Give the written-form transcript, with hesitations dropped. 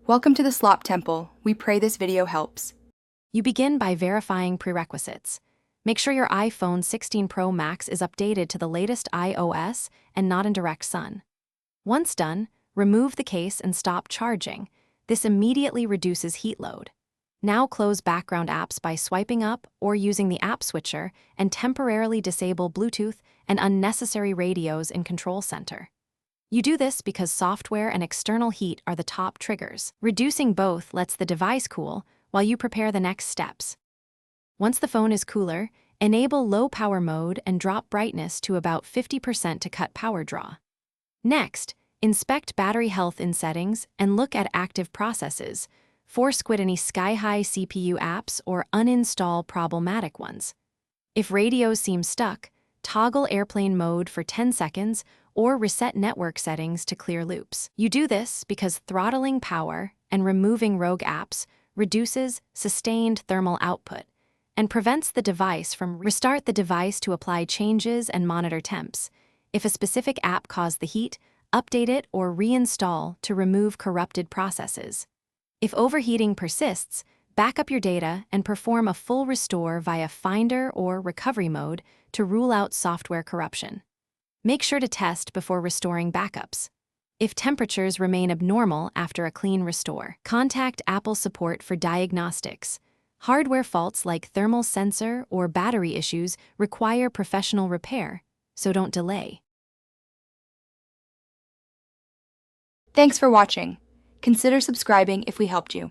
Welcome to the Slop Temple. We pray this video helps. You begin by verifying prerequisites. Make sure your iPhone 16 Pro Max is updated to the latest iOS and not in direct sun. Once done, remove the case and stop charging. This immediately reduces heat load. Now close background apps by swiping up or using the app switcher and temporarily disable Bluetooth and unnecessary radios in Control Center. You do this because software and external heat are the top triggers. Reducing both lets the device cool while you prepare the next steps. Once the phone is cooler, enable low power mode and drop brightness to about 50% to cut power draw. Next, inspect battery health in settings and look at active processes. Force quit any sky-high CPU apps or uninstall problematic ones. If radios seem stuck, toggle airplane mode for 10 seconds or reset network settings to clear loops. You do this because throttling power and removing rogue apps reduces sustained thermal output and prevents the device from restart the device to apply changes and monitor temps. If a specific app caused the heat, update it or reinstall to remove corrupted processes. If overheating persists, back up your data and perform a full restore via Finder or Recovery mode to rule out software corruption. Make sure to test before restoring backups. If temperatures remain abnormal after a clean restore, contact Apple support for diagnostics. Hardware faults like thermal sensor or battery issues require professional repair, so don't delay. Thanks for watching. Consider subscribing if we helped you.